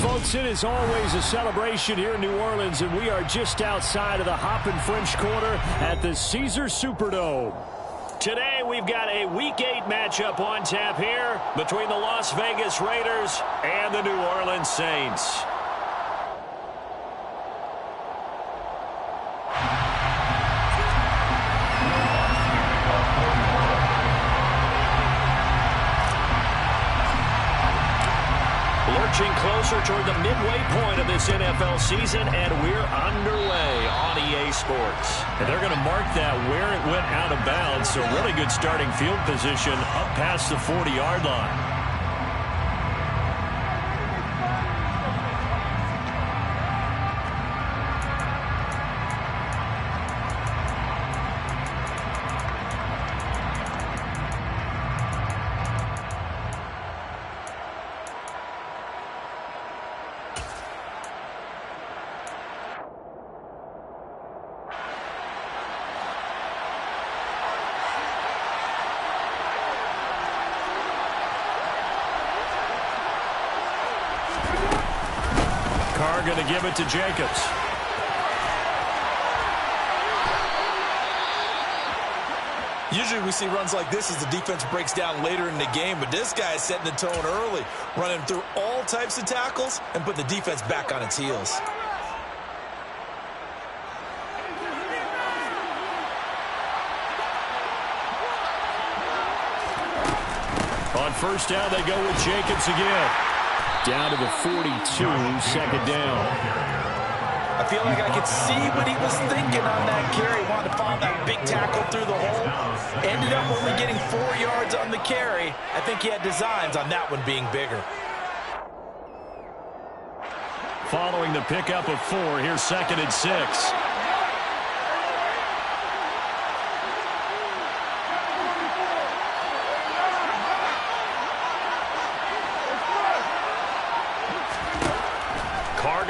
Folks, it is always a celebration here in New Orleans, and we are just outside of the Hoppin' French Quarter at the Caesars Superdome. Today, we've got a Week 8 matchup on tap here between the Las Vegas Raiders and the New Orleans Saints. Lurching closer toward the midway point of this NFL season, and we're underway on EA Sports. And they're going to mark that where it went out of bounds, so really good starting field position up past the 40-yard line. Going to give it to Jacobs. Usually we see runs like this as the defense breaks down later in the game, but this guy is setting the tone early, running through all types of tackles and put the defense back on its heels. On first down, they go with Jacobs again. Down to the 42, second down. I feel like I could see what he was thinking on that carry. Wanted to follow that big tackle through the hole. Ended up only getting 4 yards on the carry. I think he had designs on that one being bigger. Following the pickup of 4, here's second and 6.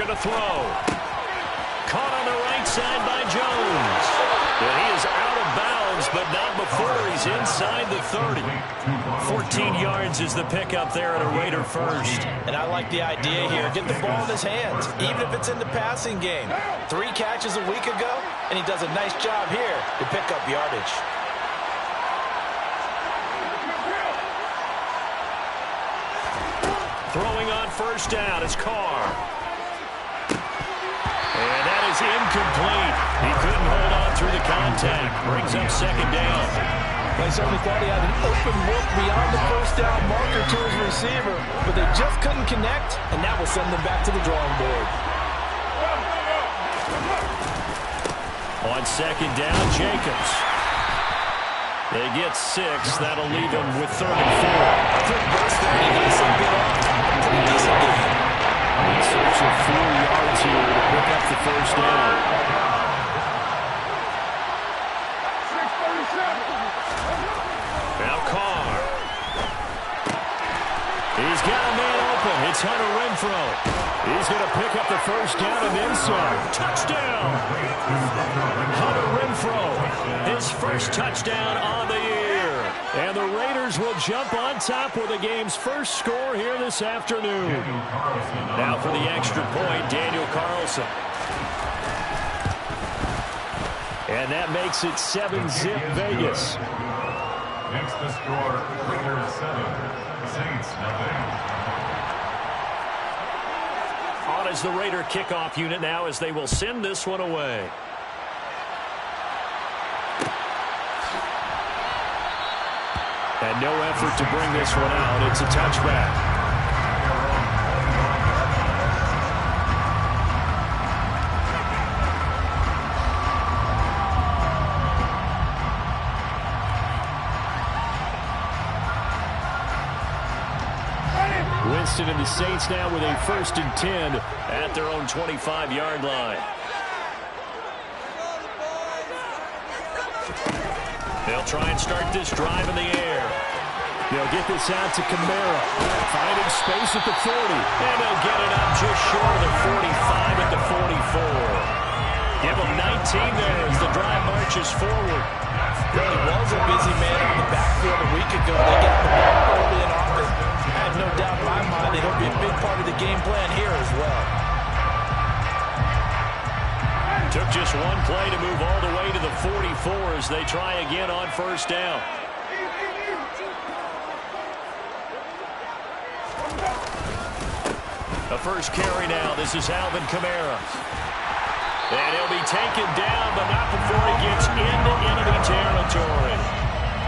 To throw. Caught on the right side by Jones. And he is out of bounds, but not before he's inside the 30. 14 yards is the pickup there at a Raider first. And I like the idea here. Get the ball in his hands, even if it's in the passing game. 3 catches a week ago, and he does a nice job here to pick up yardage. Throwing on first down is Carr. And that is incomplete. He couldn't hold on through the contact. Brings up second down. They certainly thought he had an open look beyond the first down marker to his receiver, but they just couldn't connect, and that will send them back to the drawing board. On second down, Jacobs. They get 6. That'll leave them with 3rd and 4. Quick burst there. He got some bit off. Pretty decent game. In search of 4 yards here to pick up the first down. Now Carr. He's got a man open. It's Hunter Renfrow. He's going to pick up the first down and then some. Touchdown! Hunter Renfrow, his first touchdown on the year. And the Raiders will jump on top with the game's first score here this afternoon. Now for the extra point, Daniel Carlson. And that makes it 7-zip Vegas. Next to score, Raiders 7, Saints nothing. On is the Raider kickoff unit now as they will send this one away. And no effort to bring this one out. It's a touchback. Winston and the Saints now with a 1st and 10 at their own 25-yard line. They'll try and start this drive in the air. They'll get this out to Kamara. Finding space at the 40. And they'll get it up just short of the 45 at the 44. Give them 19 there as the drive marches forward. Really was a busy man on the backfield a week ago. They got the ball early and often. I have no doubt in my mind that he'll be a big part of the game plan here as Took just one play to move all the way to the 44 as they try again on first down. The first carry now. This is Alvin Kamara. And he'll be taken down, but not before he gets into enemy territory.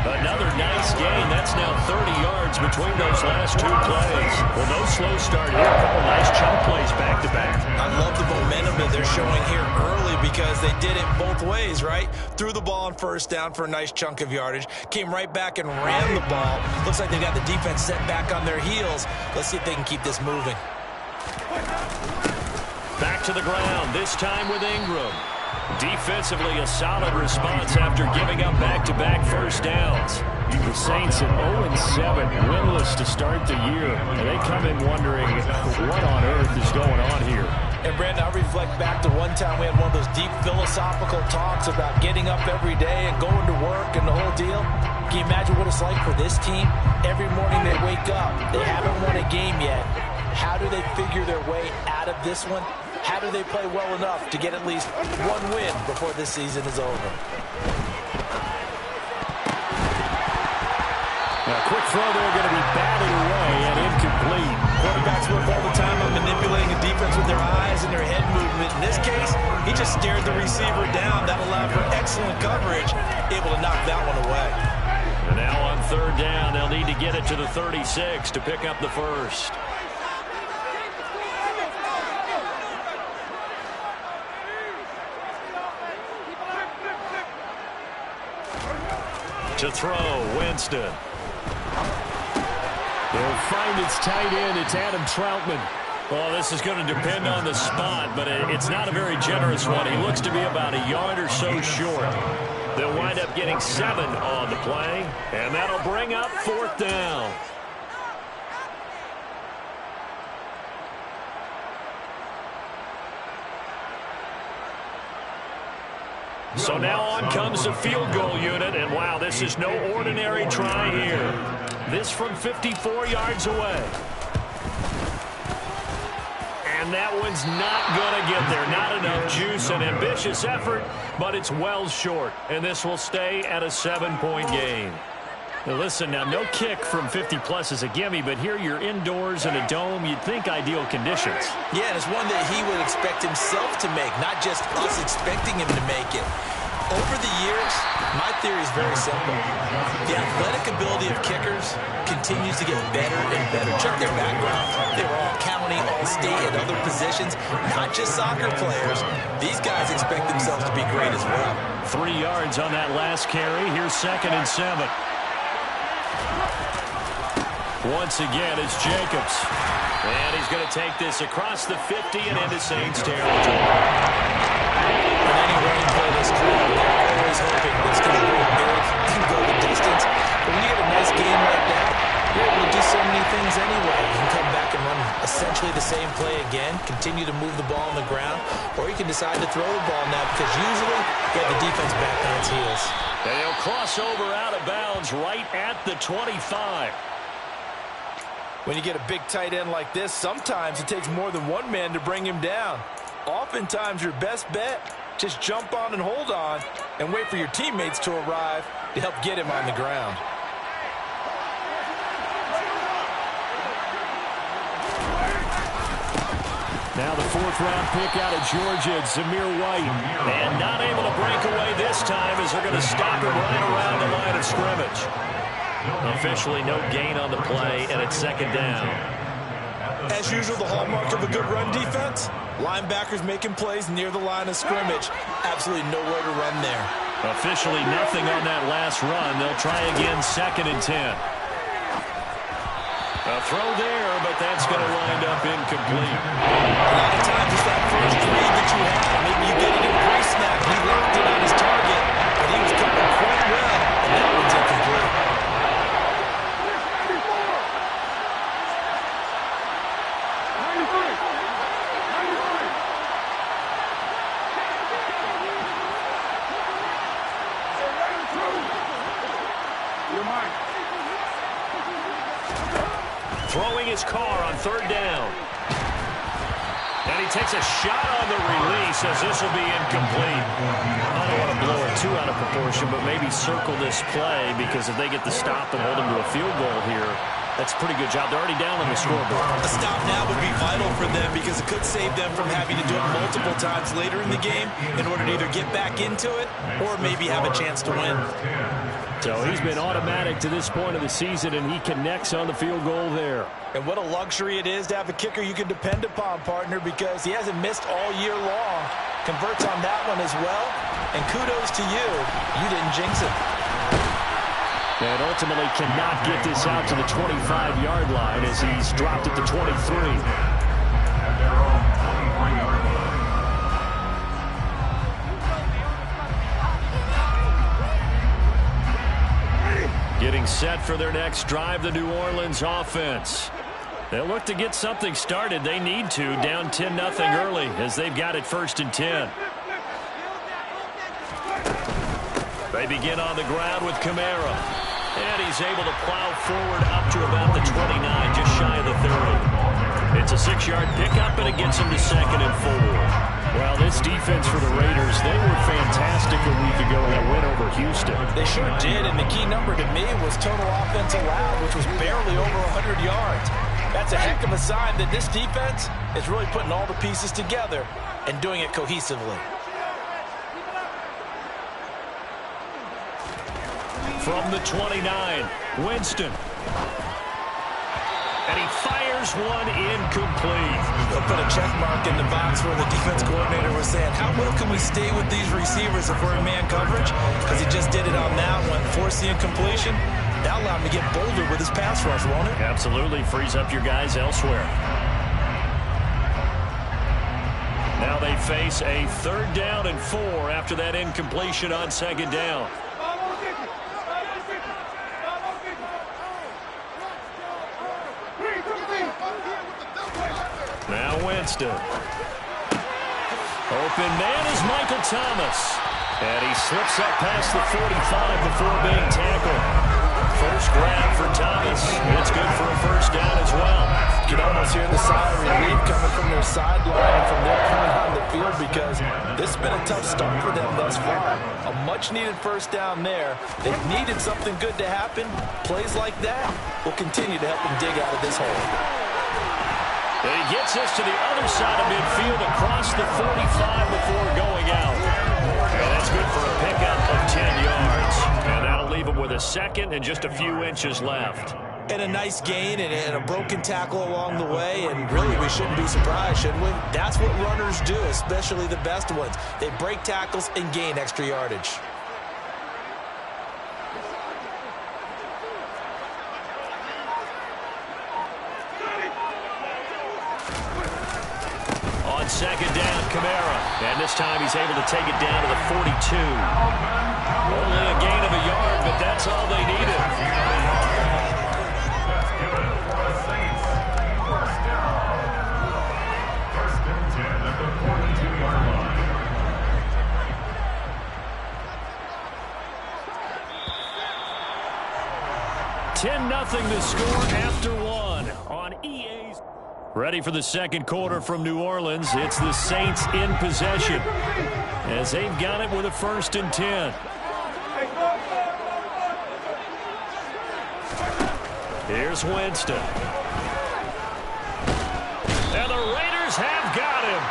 Another nice gain. That's now 30 yards between those last two plays. Well, no slow start here. A couple nice chunk plays back-to-back. I love the momentum that they're showing here early because they did it both ways, right? Threw the ball on first down for a nice chunk of yardage. Came right back and ran the ball. Looks like they got the defense set back on their heels. Let's see if they can keep this moving. Back to the ground, this time with Ingram. Defensively, a solid response after giving up back-to-back first downs. The Saints at 0-7, winless to start the year. And they come in wondering what on earth is going on here. And, Brandon, I reflect back to one time we had one of those deep philosophical talks about getting up every day and going to work and the whole deal. Can you imagine what it's like for this team? Every morning they wake up. They haven't won a game yet. How do they figure their way out of this one? How do they play well enough to get at least one win before this season is over? A quick throw there, going to be batted away and incomplete. Quarterbacks work all the time on manipulating a defense with their eyes and their head movement. In this case, he just stared the receiver down. That allowed for excellent coverage, able to knock that one away. And now on third down, they'll need to get it to the 36 to pick up the first. To throw, Winston. They'll find its tight end. It's Adam Troutman. Well, this is going to depend on the spot, but it's not a very generous one. He looks to be about a yard or so short. They'll wind up getting 7 on the play, and that'll bring up fourth down. So now on comes the field goal unit, and wow, this is no ordinary try here. This from 54 yards away. And that one's not going to get there. Not enough juice, an ambitious effort, but it's well short. And this will stay at a 7-point game. Now listen, now no kick from 50-plus is a gimme, but here you're indoors in a dome. You'd think ideal conditions. Yeah, and it's one that he would expect himself to make, not just us expecting him to make it. Over the years, my theory is very simple. The athletic ability of kickers continues to get better and better. Check their background. They were all county, all state, and other positions, not just soccer players. These guys expect themselves to be great as well. 3 yards on that last carry. Here's 2nd and 7. Once again, it's Jacobs. And he's going to take this across the 50 and into Saints territory. When any running play this drill, they're always hoping it's going to go big, can go the distance. But when you get a nice game like that, you're able to do so many things anyway. You can come back and run essentially the same play again, continue to move the ball on the ground, or you can decide to throw the ball now because usually you have the defense back on its heels. And he'll cross over out of bounds right at the 25. When you get a big tight end like this, sometimes it takes more than one man to bring him down. Oftentimes, your best bet, just jump on and hold on and wait for your teammates to arrive to help get him on the ground. Now the 4th-round pick out of Georgia, Zamir White. And not able to break away this time as they're going to stop him right around the line of scrimmage. Officially no gain on the play, and it's 2nd down. As usual, the hallmark of a good run defense, linebackers making plays near the line of scrimmage. Absolutely nowhere to run there. Officially nothing on that last run. They'll try again, 2nd and 10. A throw there, but that's going to wind up incomplete. A lot of times it's that first read that you have. Maybe you get it in pre-snap. He locked it on his target, but he was covered quite well, and that one's incomplete. Throwing his car on 3rd down. And he takes a shot on the release as this will be incomplete. I don't want to blow it too out of proportion, but maybe circle this play because if they get the stop and hold them to a field goal here, that's a pretty good job. They're already down on the scoreboard. A stop now would be vital for them because it could save them from having to do it multiple times later in the game in order to either get back into it or maybe have a chance to win. So he's been automatic to this point of the season, and he connects on the field goal there. And what a luxury it is to have a kicker you can depend upon, partner, because he hasn't missed all year long. Converts on that one as well. And kudos to you. You didn't jinx it. And ultimately cannot get this out to the 25-yard line as he's dropped at the 23. Getting set for their next drive, the New Orleans offense. They'll look to get something started. They need to, down 10-0 early as they've got it 1st and 10. They begin on the ground with Kamara. And he's able to plow forward up to about the 29, just shy of the 30. It's a 6-yard pickup, and it gets him to 2nd and 4. Well, this defense for the Raiders, they were fantastic a week ago in that win over Houston. They sure did, and the key number to me was total offense allowed, which was barely over 100 yards. That's a heck of a sign that this defense is really putting all the pieces together and doing it cohesively. From the 29, Winston. And he fires one incomplete. They'll put a check mark in the box where the defense coordinator was saying, how well can we stay with these receivers if we're in man coverage? Because he just did it on that one, forced the incompletion. That allowed him to get bolder with his pass rush, won't it? Absolutely. Frees up your guys elsewhere. Now they face a 3rd down and 4 after that incompletion on 2nd down. Now Winston. Open man is Michael Thomas. And he slips up past the 45 before being tackled. First grab for Thomas. It's good for a 1st down as well. You can almost hear the sigh of relief coming from their sideline and from their point on the field because this has been a tough start for them thus far. A much-needed 1st down there. They've needed something good to happen. Plays like that will continue to help them dig out of this hole. And he gets us to the other side of midfield across the 45 before going out. And that's good for a pickup of 10 yards. And that'll leave him with a 2nd and just a few inches left. And a nice gain and a broken tackle along the way. And really, we shouldn't be surprised, should we? That's what runners do, especially the best ones. They break tackles and gain extra yardage. On 2nd down, Kamara. And this time he's able to take it down to the 42. Only a gain of a yard, but that's all they needed. 10-0 to score after 1 on EA's. Ready for the 2nd quarter from New Orleans. It's the Saints in possession as they've got it with a 1st and 10. Here's Winston. And the Raiders have got him.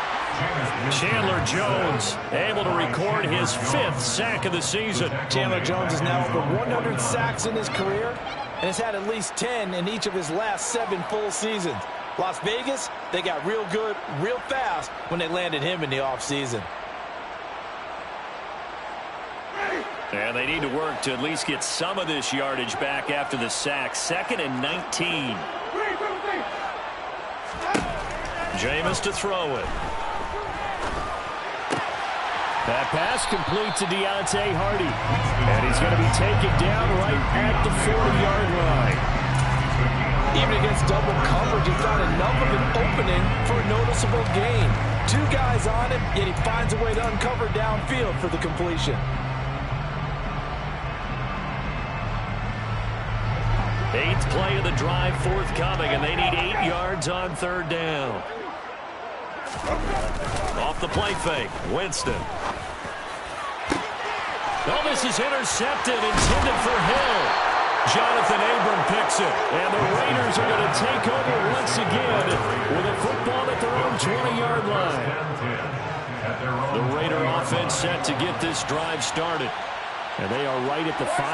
Chandler Jones able to record his 5th sack of the season. Chandler Jones is now over 100 sacks in his career and has had at least 10 in each of his last 7 full seasons. Las Vegas, they got real good, real fast when they landed him in the offseason. And they need to work to at least get some of this yardage back after the sack. 2nd and 19. Jameis to throw it. That pass complete to Deontay Hardy. And he's going to be taken down right at the 40-yard line. Even against double coverage, he found enough of an opening for a noticeable gain. 2 guys on him, yet he finds a way to uncover downfield for the completion. 8th play of the drive forthcoming, and they need 8 yards on 3rd down. Off the play fake, Winston. Oh, this is intercepted, intended for Hill. Jonathan Abram picks it, and the Raiders are going to take over once again with a football at their own 20-yard line. The Raider offense set to get this drive started. And they are right at the 500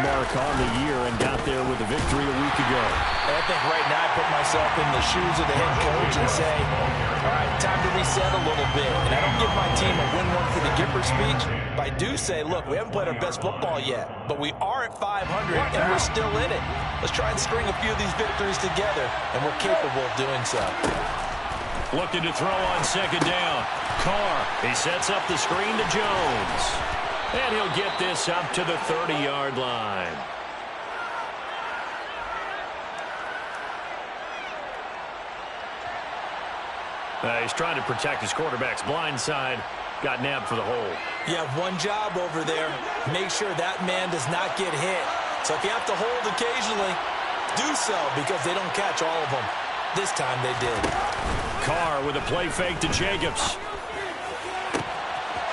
mark on the year and got there with a victory a week ago. I think right now I put myself in the shoes of the head coach and say, all right, time to reset a little bit. And I don't give my team a win one for the Gipper speech, but I do say, look, we haven't played our best football yet, but we are at 500 and we're still in it. Let's try and string a few of these victories together, and we're capable of doing so. Looking to throw on second down. Carr, he sets up the screen to Jones. And he'll get this up to the 30-yard line. He's trying to protect his quarterback's blind side. Got nabbed for the hole. You have one job over there. Make sure that man does not get hit. So if you have to hold occasionally, do so, because they don't catch all of them. This time they did. Carr with a play fake to Jacobs.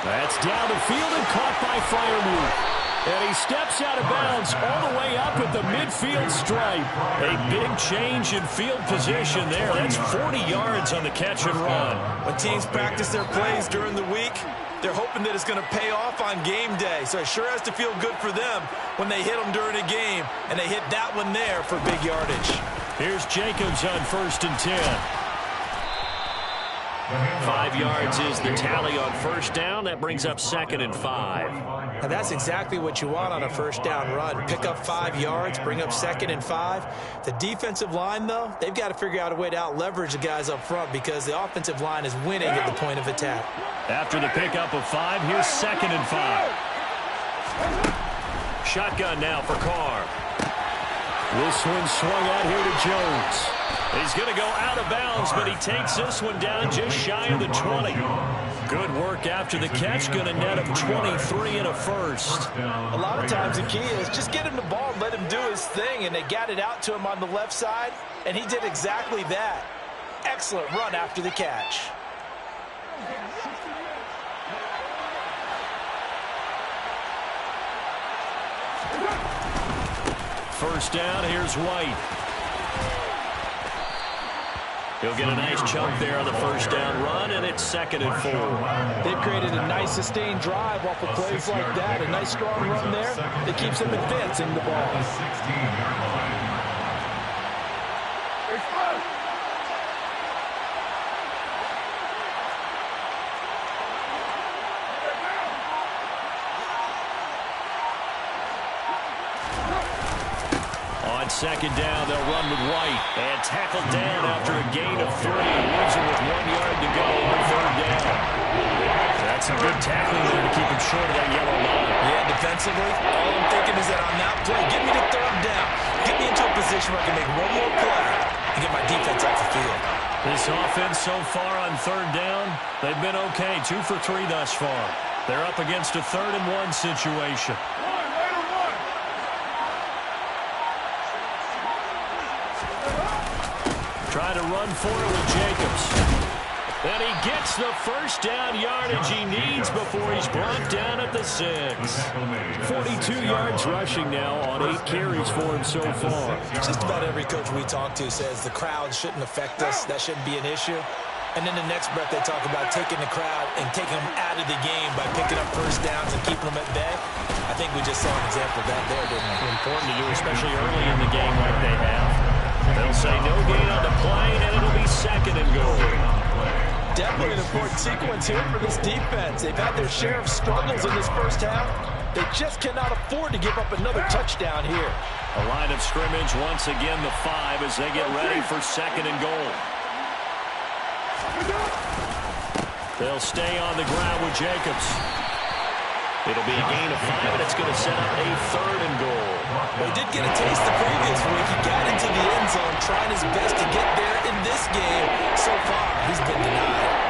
That's down the field and caught by Freiermuth. And he steps out of bounds all the way up at the midfield stripe. A big change in field position there. That's 40 yards on the catch and run. When teams practice their plays during the week, they're hoping that it's going to pay off on game day. So it sure has to feel good for them when they hit them during a game. And they hit that one there for big yardage. Here's Jacobs on 1st and 10. 5 yards is the tally on first down. That brings up 2nd and 5. And that's exactly what you want on a first down run. Pick up 5 yards, bring up 2nd and 5. The defensive line, though, they've got to figure out a way to out-leverage the guys up front because the offensive line is winning at the point of attack. After the pickup of 5, here's 2nd and 5. Shotgun now for Carr. This one swung out here to Jones. He's going to go out of bounds, but he takes this one down just shy of the 20. Good work after the catch. Going to net up 23 and a first. A lot of times the key is just get him the ball and let him do his thing, and they got it out to him on the left side, and he did exactly that. Excellent run after the catch. First down, here's White. He'll get a nice chunk there on the first down run, and it's 2nd and 4. They've created a nice sustained drive off of plays like that. A nice strong run there that keeps them advancing the ball. Second down, they'll run with White. And tackled down after a gain of 3. Losing with 1 yard to go on 3rd down. That's some good tackling there to keep him short of that yellow line. Yeah, defensively, all I'm thinking is that on that play, get me to 3rd down. Get me into a position where I can make one more play and get my defense off the field. This offense so far on 3rd down, they've been okay. 2 for 3 thus far. They're up against a 3rd and 1 situation. Try to run for it with Jacobs. And he gets the first down yardage he needs before he's brought down at the 6. 42 yards rushing now on 8 carries for him so far. Just about every coach we talk to says the crowd shouldn't affect us. That shouldn't be an issue. And then the next breath they talk about taking the crowd and taking them out of the game by picking up first downs and keeping them at bay. I think we just saw an example of that there, didn't we? Important to do, especially early in the game like they have. They'll say no gain on the play, and it'll be 2nd and goal. Definitely an important sequence here for this defense. They've had their share of struggles in this first half. They just cannot afford to give up another touchdown here. A line of scrimmage once again the 5 as they get ready for 2nd and goal. They'll stay on the ground with Jacobs. It'll be a gain of 5, and it's going to set up a 3rd and goal. Well, he did get a taste the previous week. He got into the end zone trying his best to get there in this game. So far, he's been denied.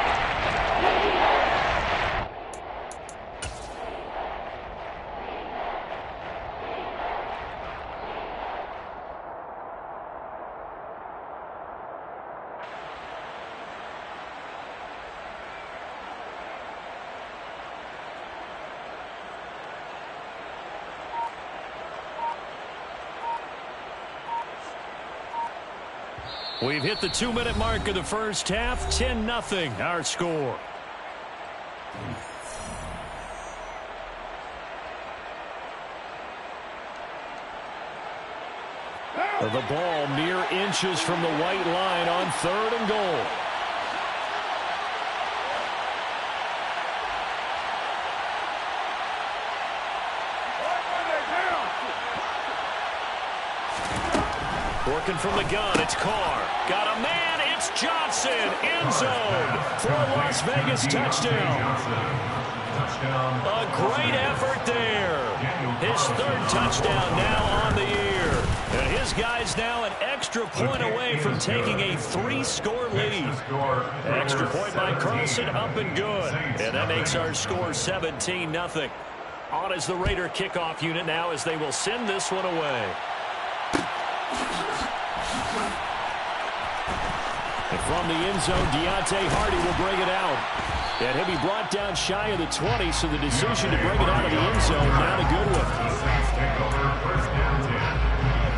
We've hit the 2-minute mark of the first half. 10-0 our score. The ball mere inches from the white line on 3rd and goal. Working from the gun, it's Carr. Got a man, it's Johnson. End zone for a Las Vegas touchdown. A great effort there. His 3rd touchdown now on the year. And his guy's now an extra point away from taking a 3-score lead. Extra point by Carlson, up and good. And that makes our score 17-0. On is the Raider kickoff unit now as they will send this one away. And from the end zone, Deontay Hardy will bring it out. And he'll be brought down shy of the 20, so the decision to bring it out of the end zone, not a good one. Take over 1st down 10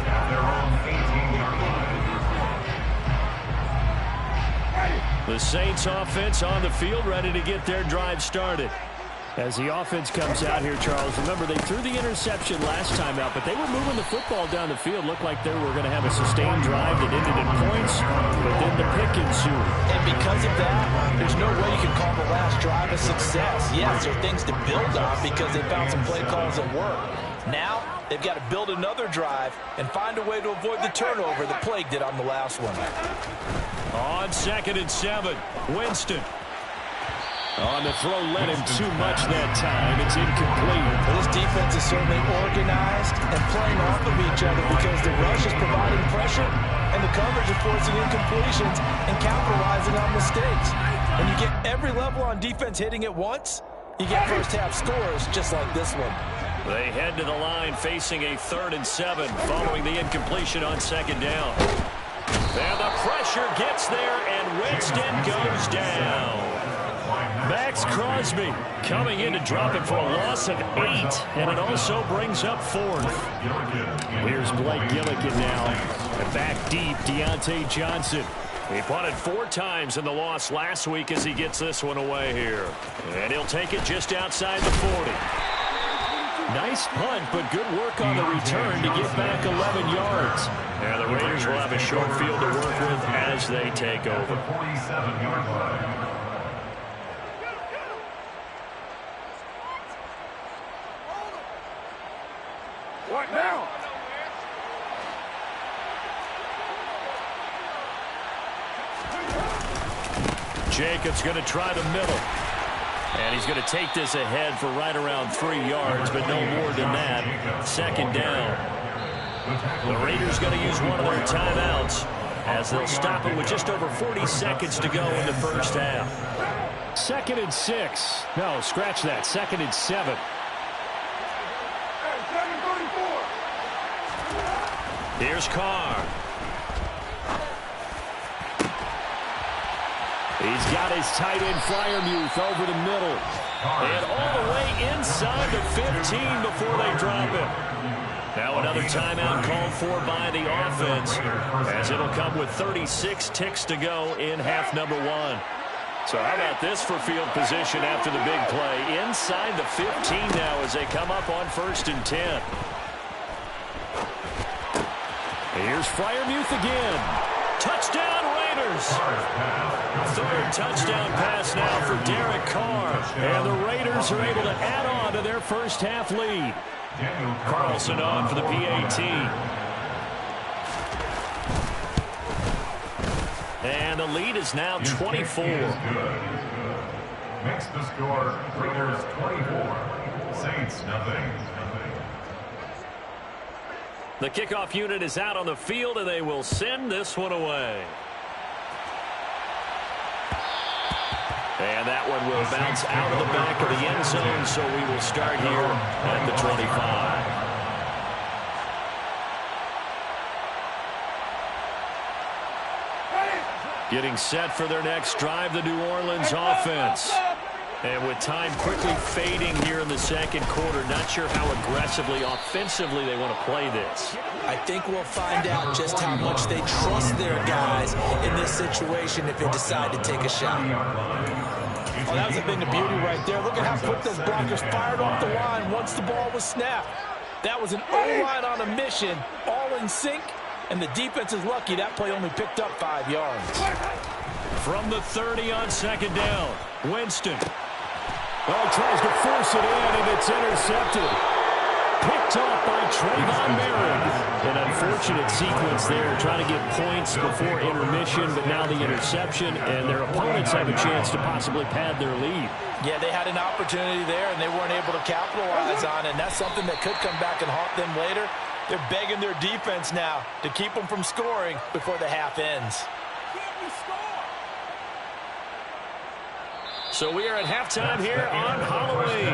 at their own 18-yard line. The Saints offense on the field, ready to get their drive started. As the offense comes out here, Charles, remember they threw the interception last time out, but they were moving the football down the field. Looked like they were going to have a sustained drive that ended in points, but then the pick ensued. And because of that, there's no way you can call the last drive a success. Yes, there are things to build on because they found some play calls that work. Now, they've got to build another drive and find a way to avoid the turnover that plagued it on the last one. On 2nd and 7, Winston. On the throw, led him too much that time. It's incomplete. Well, this defense is certainly organized and playing off of each other because the rush is providing pressure and the coverage is forcing incompletions and capitalizing on mistakes. When you get every level on defense hitting at once, you get first-half scores just like this one. They head to the line facing a 3rd and 7 following the incompletion on 2nd down. And the pressure gets there, and Winston goes down. Max Crosby coming in to drop it for a loss of 8, and it also brings up 4th. Here's Blake Gillikin now. And back deep, Deontay Johnson. He punted 4 times in the loss last week as he gets this one away here. And he'll take it just outside the 40. Nice punt, but good work on the return to get back 11 yards. And the Raiders will have a short field to work with as they take over. 47-yard line. What now? Jacobs going to try the middle. And he's going to take this ahead for right around 3 yards, but no more than that. 2nd down. The Raiders going to use one of their timeouts as they'll stop it with just over 40 seconds to go in the first half. 2nd and 6. No, scratch that. 2nd and 7. Here's Carr. He's got his tight end Freiermuth over the middle. And all the way inside the 15 before they drop it. Now another timeout called for by the offense, as it'll come with 36 ticks to go in half number 1. So how about this for field position after the big play? Inside the 15 now as they come up on 1st and 10. Here's Freiermuth again. Touchdown, Raiders. 3rd touchdown pass now for Derek Carr. And the Raiders are able to add on to their first half lead. Carlson on for the PAT. And the lead is now 24. Makes the score Raiders 24, Saints nothing. The kickoff unit is out on the field, and they will send this one away. And that one will bounce out of the back of the end zone, so we will start here at the 25. Getting set for their next drive, the New Orleans offense. And with time quickly fading here in the second quarter, not sure how aggressively, offensively they want to play this. I think we'll find out just how much they trust their guys in this situation if they decide to take a shot. Oh, that was a thing of beauty right there. Look at how quick those blockers fired off the line once the ball was snapped. That was an O-line on a mission, all in sync, and the defense is lucky that play only picked up 5 yards. From the 30 on second down, Winston. Oh, tries to force it in, and it's intercepted. Picked off by Trayvon Merritt. An unfortunate sequence there, trying to get points before intermission, but now the interception, and their opponents have a chance to possibly pad their lead. Yeah, they had an opportunity there, and they weren't able to capitalize on it, and that's something that could come back and haunt them later. They're begging their defense now to keep them from scoring before the half ends. So we are at halftime here on Halloween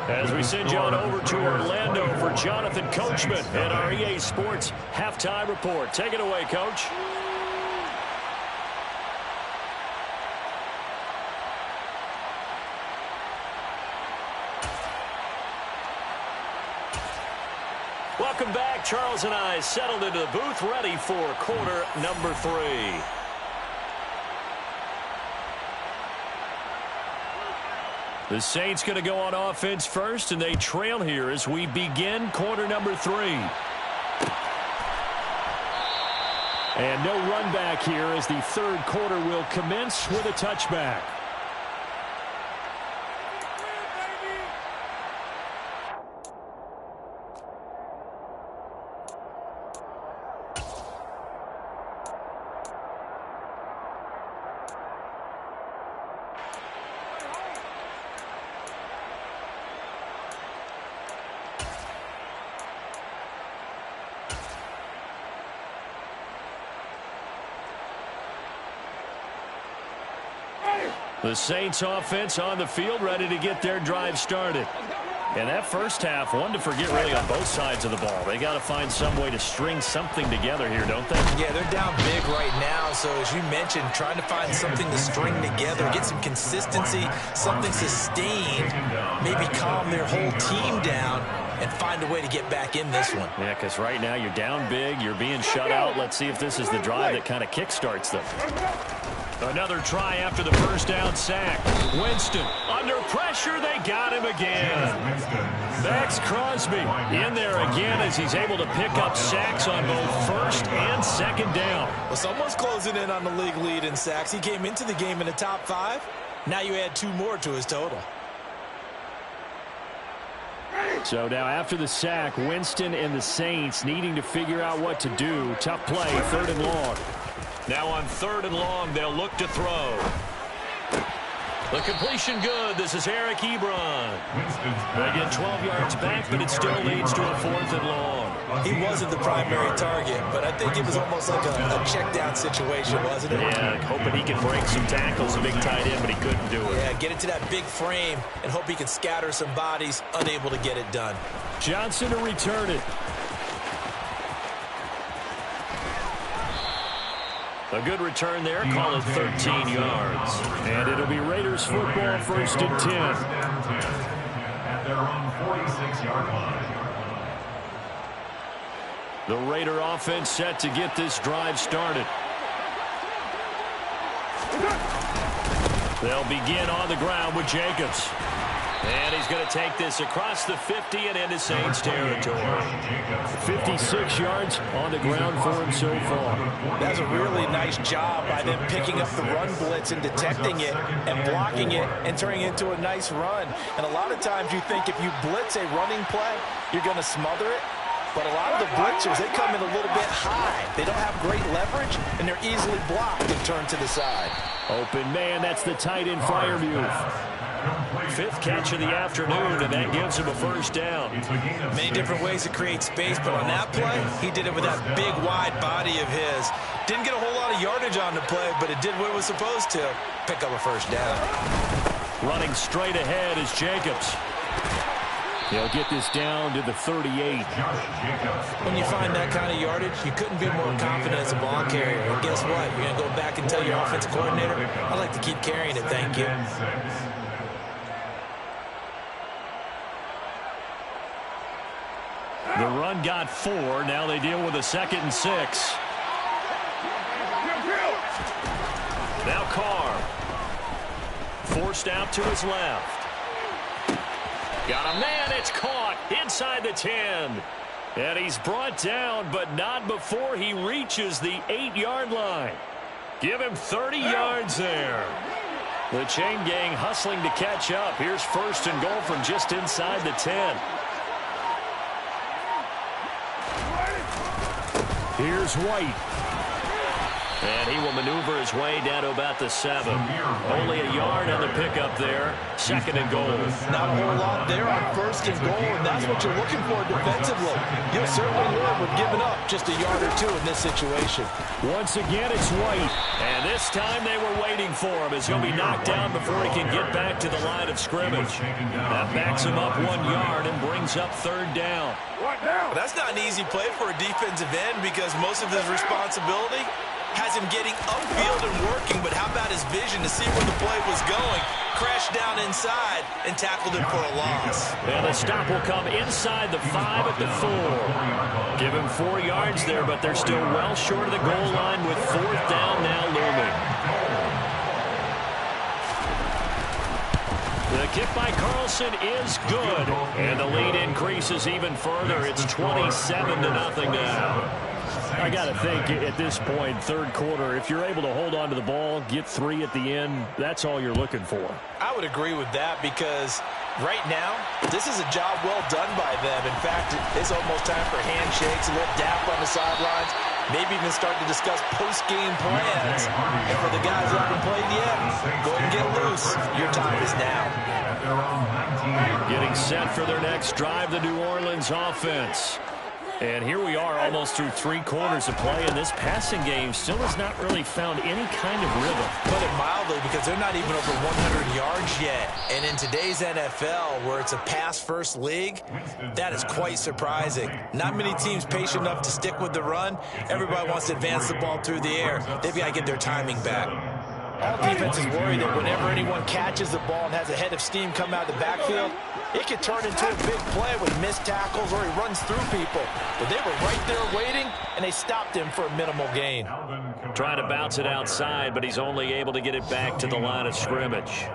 as we send you on over to Orlando for Jonathan Coachman and our EA Sports Halftime Report. Take it away, Coach. Welcome back. Charles and I settled into the booth ready for quarter number 3. The Saints going to go on offense first, and they trail here as we begin quarter number 3. And no run back here as the third quarter will commence with a touchback. The Saints offense on the field, ready to get their drive started. And that first half, one to forget really on both sides of the ball. They got to find some way to string something together here, don't they? Yeah, they're down big right now. So as you mentioned, trying to find something to string together, get some consistency, something sustained, maybe calm their whole team down and find a way to get back in this one. Yeah, because right now you're down big, you're being shut out. Let's see if this is the drive that kind of kickstarts them. Another try after the first down sack. Winston under pressure. They got him again. Max Crosby in there again as he's able to pick up sacks on both first and second down. Well, someone's closing in on the league lead in sacks. He came into the game in the top 5. Now you add 2 more to his total. So now after the sack, Winston and the Saints needing to figure out what to do. Tough play, 3rd and long. Now on 3rd and long, they'll look to throw. The completion good. This is Eric Ebron. They get 12 yards back, but it still leads to a 4th and long. He wasn't the primary target, but I think it was almost like a check down situation, wasn't it? Yeah, hoping he can break some tackles, a big tight end, but he couldn't do it. Yeah, get into that big frame and hope he can scatter some bodies, unable to get it done. Johnson to return it. A good return there, call it 13 yards. And it'll be Raiders football, 1st and 10. At their own 46-yard line. The Raider offense set to get this drive started. They'll begin on the ground with Jacobs. And he's going to take this across the 50 and into Saints territory. 56 yards on the ground for him so far. That's a really nice job by them picking up the run blitz and detecting it and blocking it and turning it into a nice run. And a lot of times you think if you blitz a running play, you're going to smother it. But a lot of the blitzers, they come in a little bit high. They don't have great leverage, and they're easily blocked and turned to the side. Open man, that's the tight end Freiermuth. 5th catch of the afternoon, and that gives him a 1st down. Many different ways to create space, but on that play, he did it with that big, wide body of his. Didn't get a whole lot of yardage on the play, but it did what it was supposed to. Pick up a 1st down. Running straight ahead is Jacobs. He'll get this down to the 38. When you find that kind of yardage, you couldn't be more confident as a ball carrier. And guess what? You're going to go back and tell your offensive coordinator, I'd like to keep carrying it, thank you. The run got 4. Now they deal with a 2nd and 6. Now Carr. Forced out to his left. Got a man. It's caught inside the 10. And he's brought down, but not before he reaches the 8-yard line. Give him 30 yards there. The chain gang hustling to catch up. Here's 1st and goal from just inside the 10. Here's White. And he will maneuver his way down to about the 7. Only a yard on the pickup there. 2nd and goal. Not a whole lot there on 1st and goal, and that's what you're looking for defensively. You'll certainly learn with giving up just a yard or 2 in this situation. Once again, it's White. And this time they were waiting for him as he'll be knocked down before he can get back to the line of scrimmage. That backs him up 1 yard and brings up 3rd down. That's not an easy play for a defensive end because most of his responsibility has him getting upfield and working, but how about his vision to see where the play was going? Crashed down inside and tackled him for a loss. And the stop will come inside the 5 at the 4. Give him 4 yards there, but they're still well short of the goal line with 4th down now looming. The kick by Carlson is good, and the lead increases even further. It's 27-0 now. I got to think at this point, 3rd quarter, if you're able to hold on to the ball, get 3 at the end, that's all you're looking for. I would agree with that because right now, this is a job well done by them. In fact, it's almost time for handshakes, a little dap on the sidelines, maybe even start to discuss post-game plans. And for the guys who haven't played yet, go ahead and get loose. Your time is now. Getting set for their next drive, the New Orleans offense. And here we are almost through 3 quarters of play, and this passing game still has not really found any kind of rhythm. Put it mildly, because they're not even over 100 yards yet. And in today's NFL, where it's a pass-first league, that is quite surprising. Not many teams patient enough to stick with the run. Everybody wants to advance the ball through the air. They've got to get their timing back. All defenses worry that whenever anyone catches the ball and has a head of steam come out of the backfield, it could turn into a big play with missed tackles or he runs through people. But they were right there waiting, and they stopped him for a minimal gain. Trying to bounce it outside, but he's only able to get it back to the line of scrimmage.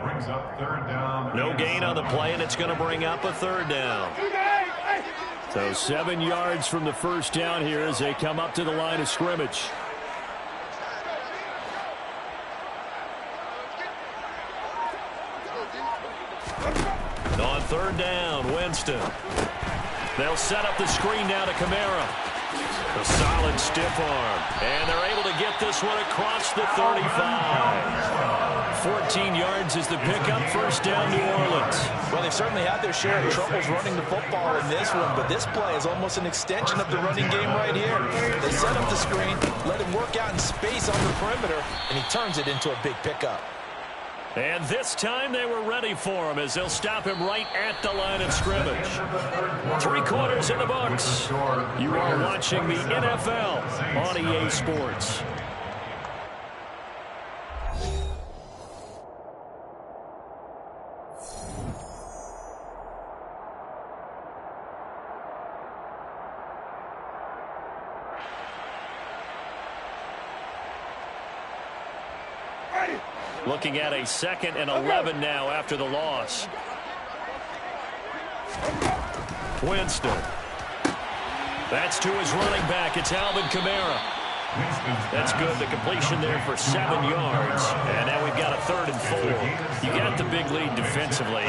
No gain on the play, and it's going to bring up a 3rd down. So 7 yards from the 1st down here as they come up to the line of scrimmage. On 3rd down, Winston. They'll set up the screen now to Kamara. A solid stiff arm. And they're able to get this one across the 35. 14 yards is the pickup. 1st down, New Orleans. Well, they've certainly had their share of troubles running the football in this one, but this play is almost an extension of the running game right here. They set up the screen, let him work out in space on the perimeter, and he turns it into a big pickup. And this time they were ready for him as they'll stop him right at the line of scrimmage. 3 quarters in the books. You are watching the NFL on EA Sports. Looking at a 2nd and 11 now after the loss. Winston. That's to his running back. It's Alvin Kamara. That's good. The completion there for 7 yards. And now we've got a 3rd and 4. You got the big lead defensively.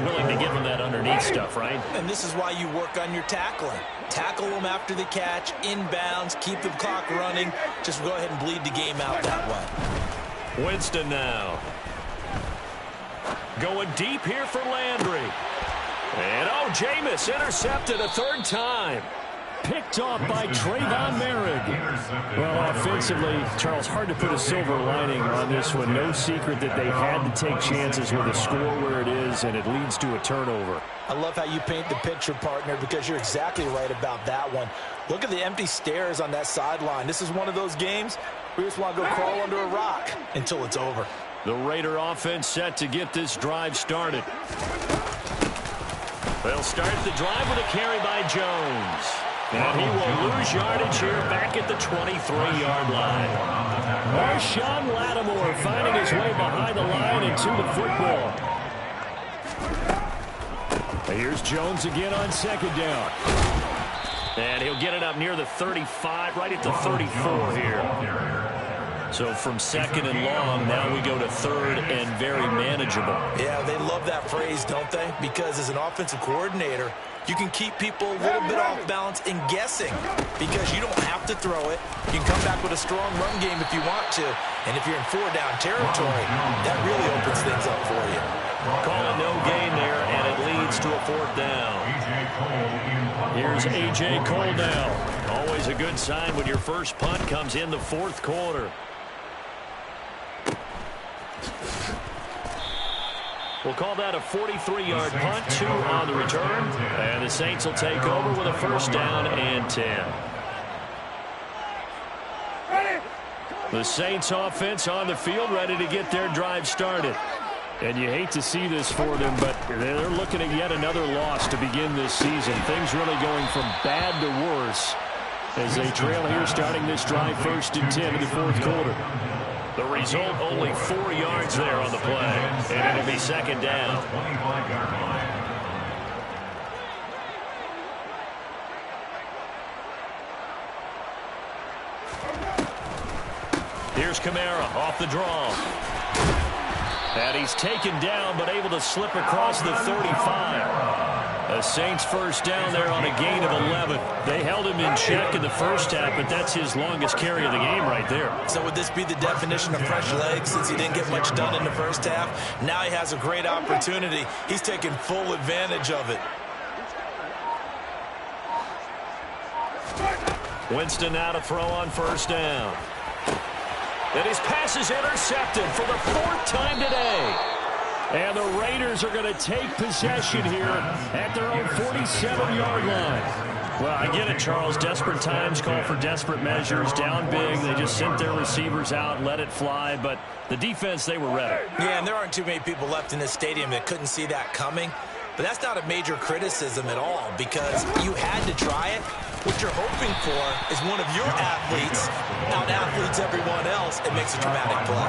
Willing to give them that underneath stuff, right? And this is why you work on your tackling. Tackle them after the catch, inbounds, keep the clock running. Just go ahead and bleed the game out that way. Winston now. Going deep here for Landry. And Jameis intercepted a 3rd time. Picked off by Trayvon Merrick. Well, offensively, Charles, hard to put a silver lining on this one. No secret that they had to take chances with a score where it is, and it leads to a turnover. I love how you paint the picture, partner, because you're exactly right about that one. Look at the empty stares on that sideline. This is one of those games where you just want to go crawl under a rock until it's over. The Raider offense set to get this drive started. They'll start the drive with a carry by Jones. And he will lose yardage here back at the 23-yard line. Marshawn Lattimore finding his way behind the line and to the football. Here's Jones again on second down. And he'll get it up near the 35, right at the 34 here. So from second and long, now we go to third and very manageable. Yeah, they love that phrase, don't they? Because as an offensive coordinator, you can keep people a little bit off balance and guessing because you don't have to throw it. You can come back with a strong run game if you want to. And if you're in four-down territory, that really opens things up for you. Call it no gain there, and it leads to a fourth down. Here's A.J. Cole now. Always a good sign when your first punt comes in the fourth quarter. We'll call that a 43-yard punt, 2 on the return. And the Saints will take over with a first down and 10. The Saints offense on the field ready to get their drive started. And you hate to see this for them, but they're looking at yet another loss to begin this season. Things really going from bad to worse as they trail here starting this drive first and 10 in the fourth quarter. The result, only 4 yards there on the play, and it'll be second down. Here's Kamara off the draw. And he's taken down, but able to slip across the 35. The Saints first down there on a gain of 11. They held him in check in the first half, but that's his longest carry of the game right there. So would this be the definition of fresh legs since he didn't get much done in the first half? Now he has a great opportunity. He's taking full advantage of it. Winston now to throw on first down. And his pass is intercepted for the 4th time today. And the Raiders are going to take possession here at their own 47-yard line. Well, I get it, Charles. Desperate times call for desperate measures. Down big, they just sent their receivers out and let it fly. But the defense, they were ready. Yeah, and there aren't too many people left in this stadium that couldn't see that coming. But that's not a major criticism at all because you had to try it. What you're hoping for is one of your athletes out-athletes everyone else and makes a dramatic play.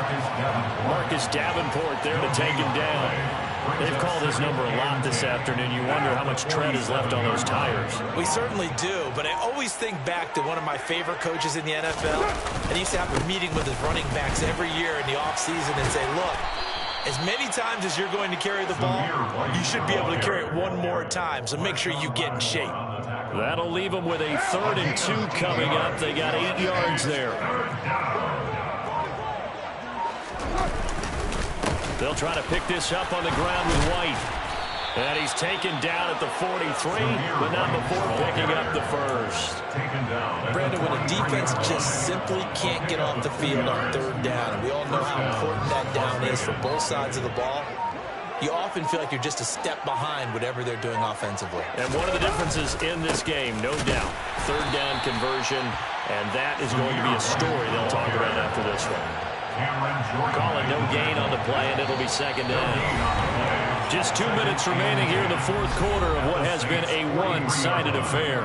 Marcus Davenport there to take him down. They've called his number a lot this afternoon. You wonder how much tread is left on those tires. We certainly do, but I always think back to one of my favorite coaches in the NFL. And he used to have a meeting with his running backs every year in the offseason and say, look, as many times as you're going to carry the ball, you should be able to carry it one more time, so make sure you get in shape. That'll leave them with a 3rd and 2 coming up. They got 8 yards there. They'll try to pick this up on the ground with White. And he's taken down at the 43, but not before picking up the first. Brandon, when a defense just simply can't get off the field on 3rd down, and we all know how important that down is for both sides of the ball, you often feel like you're just a step behind whatever they're doing offensively. And one of the differences in this game, no doubt, 3rd down conversion, and that is going to be a story they'll talk about after this one. Call it no gain on the play, and it'll be second down. Just 2 minutes remaining here in the fourth quarter of what has been a one-sided affair.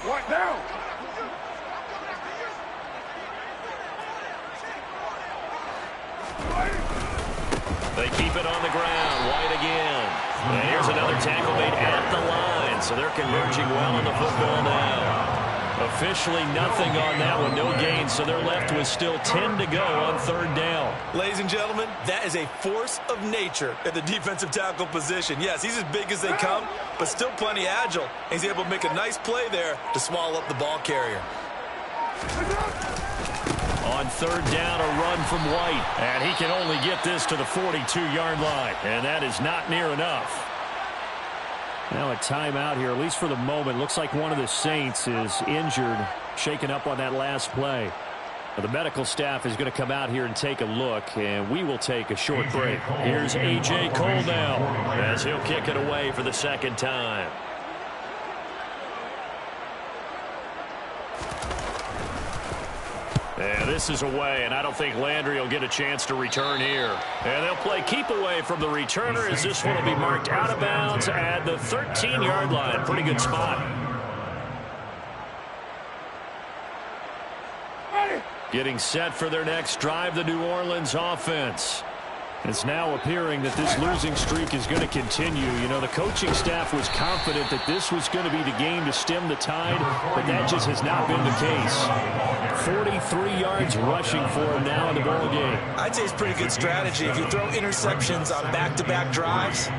What now? They keep it on the ground. White again. And here's another tackle made at the line. So they're converging well on the football now. Officially nothing on that one, no gain, so they're left with still 10 to go on 3rd down. Ladies and gentlemen, that is a force of nature at the defensive tackle position. Yes, he's as big as they come, but still plenty agile. He's able to make a nice play there to swallow up the ball carrier. On 3rd down, a run from White, and he can only get this to the 42-yard line, and that is not near enough. Now a timeout here, at least for the moment. Looks like one of the Saints is injured, shaken up on that last play. The medical staff is going to come out here and take a look, and we will take a short break. Here's A.J. Cole now as he'll kick it away for the 2nd time. And this is away, and I don't think Landry will get a chance to return here. And they'll play keep away from the returner as this one will be marked out of bounds at the 13-yard line. Pretty good spot. Getting set for their next drive, the New Orleans offense. It's now appearing that this losing streak is going to continue. You know, the coaching staff was confident that this was going to be the game to stem the tide, but that just has not been the case. 43 yards rushing for him now in the ball game. I'd say it's pretty good strategy. If you throw interceptions on back-to-back drives,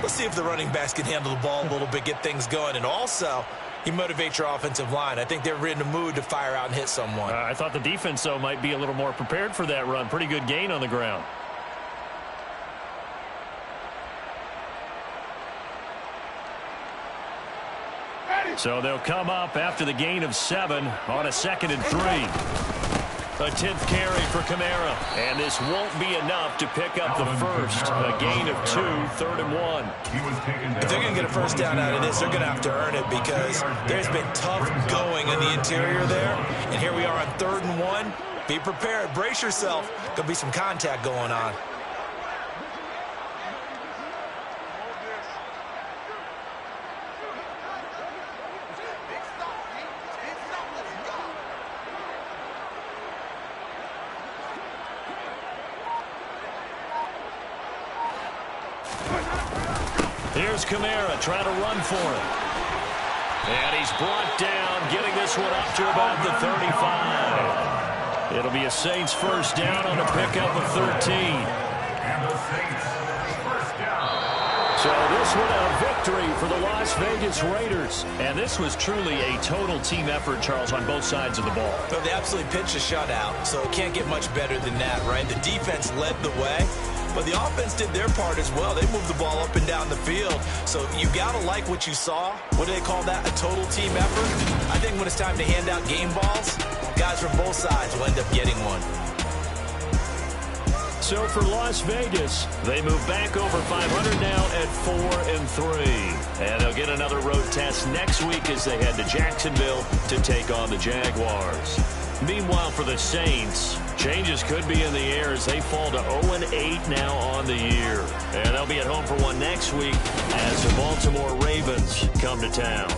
let's see if the running backs can handle the ball a little bit, get things going, and also you motivate your offensive line. I think they're in the mood to fire out and hit someone. I thought the defense, though, might be a little more prepared for that run. Pretty good gain on the ground. So they'll come up after the gain of 7 on a 2nd and 3. A 10th carry for Kamara. And this won't be enough to pick up the first. A gain of 2, 3rd and 1. If they're going to get a first down out of this, they're going to have to earn it because there's been tough going in the interior there. And here we are on 3rd and 1. Be prepared. Brace yourself. There'll be some contact going on. Here's Kamara trying to run for it. And he's brought down, getting this one up to about the 35. It'll be a Saints first down on a pickup of 13. So this one a victory for the Las Vegas Raiders. And this was truly a total team effort, Charles, on both sides of the ball. But they absolutely pitched a shutout, so it can't get much better than that, right? The defense led the way. But the offense did their part as well. They moved the ball up and down the field. So you got to like what you saw. What do they call that? A total team effort? I think when it's time to hand out game balls, guys from both sides will end up getting one. So for Las Vegas, they move back over 500 now at 4-3. And they'll get another road test next week as they head to Jacksonville to take on the Jaguars. Meanwhile, for the Saints, changes could be in the air as they fall to 0-8 now on the year. And they'll be at home for one next week as the Baltimore Ravens come to town.